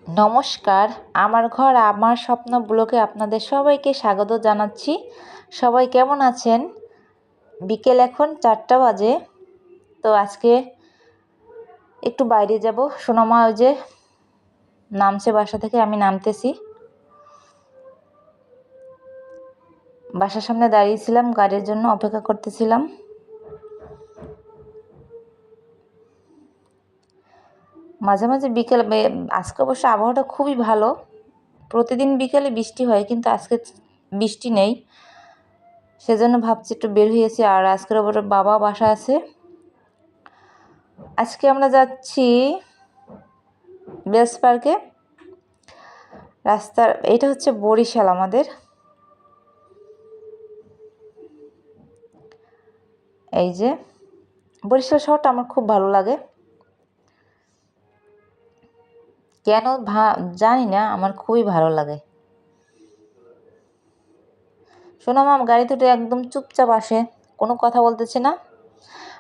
নমস্কার, আমার ঘর আমার স্বপ্ন ব্লগে আপনাদের সবাইকে স্বাগত জানাচ্ছি। সবাই কেমন আছেন? বিকেল এখন 4টা বাজে। তো আজকে একটু বাইরে যাব। সোনামা ওই যে নামছে বাসা থেকে, আমি নামতেছি। বাসার সামনে দাঁড়িয়েছিলাম, গাড়ির জন্য অপেক্ষা করতেছিলাম। মাঝে মাঝে বিকেল আজকে অবশ্য আবহাওয়াটা খুবই ভালো। প্রতিদিন বিকেলে বৃষ্টি হয়, কিন্তু আজকে বৃষ্টি নেই। সেজন্য ভাবছি একটু বের হয়েছি। আর আজকের ওপর বাবা বাসা আছে। আজকে আমরা যাচ্ছি বেলস পার্কে। রাস্তার এটা হচ্ছে বরিশাল আমাদের। এই যে বরিশাল শহরটা আমার খুব ভালো লাগে। কেন জানি না, আমার খুবই ভালো লাগে। সোনামাম গাড়ি দুটো একদম চুপচাপ আসে, কোনো কথা বলতেছে না।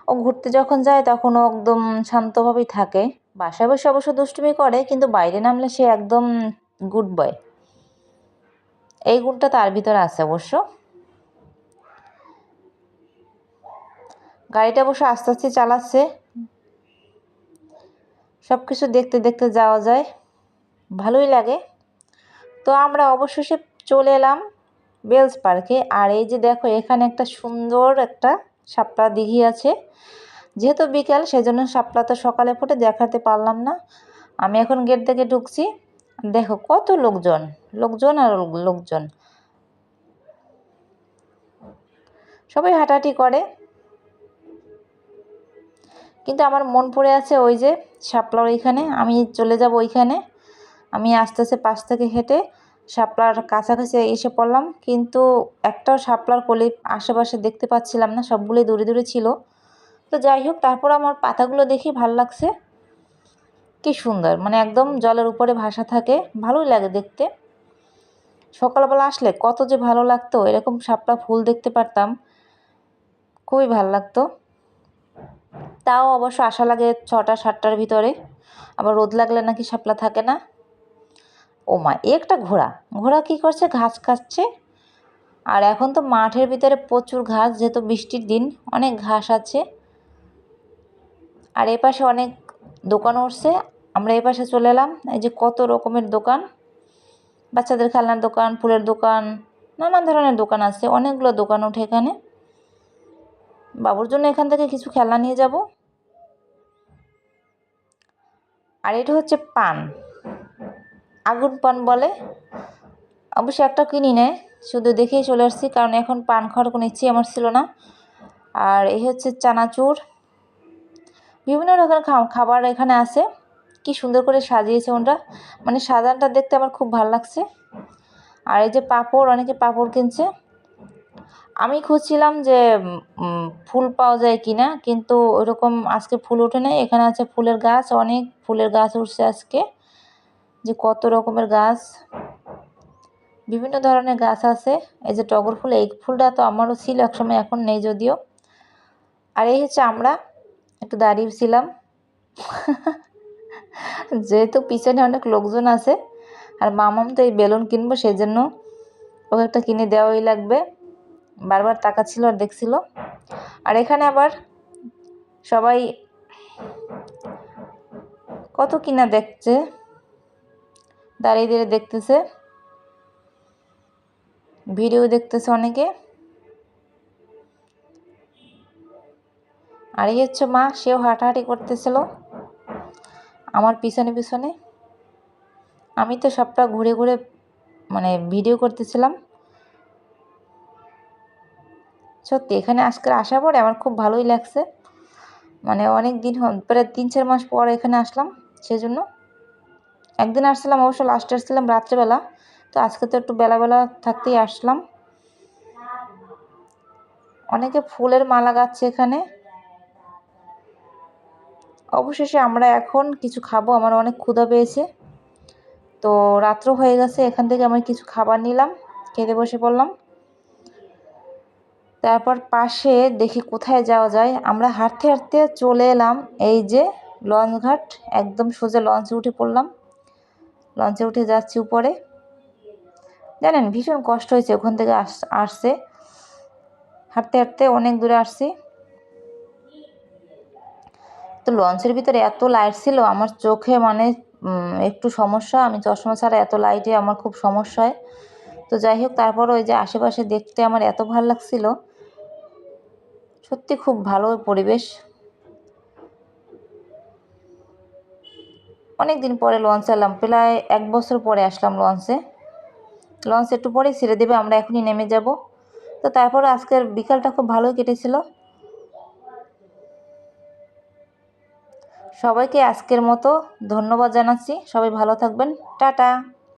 ও ঘুরতে যখন যায় তখন ও একদম শান্তভাবেই থাকে। বাসায় বসে অবশ্য দুষ্টুমি করে, কিন্তু বাইরে নামলে সে একদম গুড বয়। এই গুণটা তার ভিতরে আছে অবশ্য। গাড়িটা অবশ্য আস্তে আস্তে চালাচ্ছে। সব কিছু দেখতে দেখতে যাওয়া যায়, ভালোই লাগে। তো আমরা অবশেষে চলে এলাম বেলস পার্কে। আর এই যে দেখো, এখানে একটা সুন্দর একটা শাপলা দিঘি আছে। যেহেতু বিকেল, সেজন্য শাপলা তো সকালে ফুটে দেখাতে পারলাম না। আমি এখন গেট থেকে ঢুকছি। দেখো কত লোকজন, লোকজন আর লোকজন, সবাই হাঁটাহাঁটি করে। কিন্তু আমার মন পড়ে আছে ওই যে শাপলার ওইখানে, আমি চলে যাব ওইখানে। আমি আস্তে আস্তে পাশ থেকে হেঁটে শাপলার কাছাকাছি এসে পড়লাম, কিন্তু একটাও শাপলার কলি আশেপাশে দেখতে পাচ্ছিলাম না, সবগুলোই দূরে দূরে ছিল। তো যাই হোক, তারপর আমার পাতাগুলো দেখি ভাল লাগছে। কি সুন্দর, মানে একদম জলের উপরে ভাসা থাকে, ভালোই লাগে দেখতে। সকালবেলা আসলে কত যে ভালো লাগতো, এরকম শাপলা ফুল দেখতে পারতাম, খুবই ভালো লাগতো। তাও অবশ্য আশা লাগে 6টা-7টার ভিতরে, আবার রোদ লাগলে নাকি শাপলা থাকে না। ও মা, একটা ঘোড়া, ঘোড়া কি করছে? ঘাস খাচ্ছে। আর এখন তো মাঠের ভিতরে প্রচুর ঘাস, যেহেতু বৃষ্টির দিন, অনেক ঘাস আছে। আর এপাশে অনেক দোকান উঠছে। আমরা এপাশে চলে এলাম। এই যে কত রকমের দোকান, বাচ্চাদের খেলনার দোকান, ফুলের দোকান, নানান ধরনের দোকান আছে। অনেকগুলো দোকান ওঠে এখানে। বাবুর জন্য এখান থেকে কিছু খেলনা নিয়ে যাব। আর এটা হচ্ছে পান, আগুন পান বলে। অবশ্য একটা কিনি নেয়, শুধু দেখেই চলে আসছি, কারণ এখন পান খাওয়ার কোনো ইচ্ছে আমার ছিল না। আর এই হচ্ছে চানাচুর, বিভিন্ন রকমের খাবার এখানে আছে। কি সুন্দর করে সাজিয়েছে ওরা, মানে সাজানটা দেখতে আমার খুব ভালো লাগছে। আর এই যে পাঁপড়, অনেকে পাঁপড় কিনছে। আমি খুঁজছিলাম যে ফুল পাওয়া যায় কিনা, কিন্তু ওইরকম আজকে ফুল ওঠে নাই। এখানে আছে ফুলের গাছ, অনেক ফুলের গাছ উঠছে আজকে, যে কত রকমের গাছ, বিভিন্ন ধরনের গাছ আছে। এই যে টগর ফুল, এই ফুলটা তো আমারও ছিল একসময়, এখন নেই যদিও। আর এই হচ্ছে আমরা একটু দাঁড়িয়েছিলাম, যেহেতু পিছনে অনেক লোকজন আছে। আর মামাম তো এই বেলুন কিনবো, সেই জন্য ওকে একটা কিনে দেওয়াই লাগবে। বারবার তাকাচ্ছিল আর দেখছিল। আর এখানে আবার সবাই কত কিনা দেখছে, দাঁড়িয়ে দাঁড়িয়ে দেখতেছে, ভিডিও দেখতেছে অনেকে। আর এই হচ্ছে মা, সেও হাঁটাহাঁটি করতেছিল আমার পিছনে পিছনে। আমি তো সবটা ঘুরে ঘুরে মানে ভিডিও করতেছিলাম। সত্যি এখানে আজকে আসার পরে আমার খুব ভালোই লাগছে। মানে অনেক দিন, প্রায় 3-4 মাস পর এখানে আসলাম। সেজন্য একদিন আসছিলাম, অবশ্য লাস্টে আসছিলাম রাত্রেবেলা। তো আজকে তো একটু বেলাবেলা থাকতেই আসলাম। অনেকে ফুলের মালা গাচ্ছে এখানে। অবশেষে আমরা এখন কিছু খাবো, আমার অনেক ক্ষুধা পেয়েছে। তো রাত্র হয়ে গেছে, এখান থেকে আমি কিছু খাবার নিলাম, খেতে বসে পড়লাম। তারপর পাশে দেখি কোথায় যাওয়া যায়। আমরা হাঁটতে হাঁটতে চলে এলাম এই যে লঞ্চ ঘাট, একদম সোজা লঞ্চে উঠে পড়লাম। লঞ্চে উঠে যাচ্ছি উপরে। জানেন ভীষণ কষ্ট হয়েছে ওখান থেকে আসছে, হাঁটতে হাঁটতে অনেক দূরে আসছি। তো লঞ্চের ভিতরে এত লাইট ছিল, আমার চোখে মানে একটু সমস্যা, আমি চশমা ছাড়া এত লাইটে আমার খুব সমস্যা হয়। তো যাই হোক, তারপর ওই যে আশেপাশে দেখতে আমার এত ভালো লাগছিল, সত্যি খুব ভালো পরিবেশ। অনেক দিন পরে লঞ্চে এলাম, প্রায় 1 বছর পরে আসলাম লঞ্চে। লঞ্চ একটু পরেই ছেড়ে দেবে, আমরা এখনই নেমে যাব। তো তারপর আজকের বিকালটা খুব ভালোই কেটেছিল। সবাইকে আজকের মতো ধন্যবাদ জানাচ্ছি, সবাই ভালো থাকবেন, টাটা।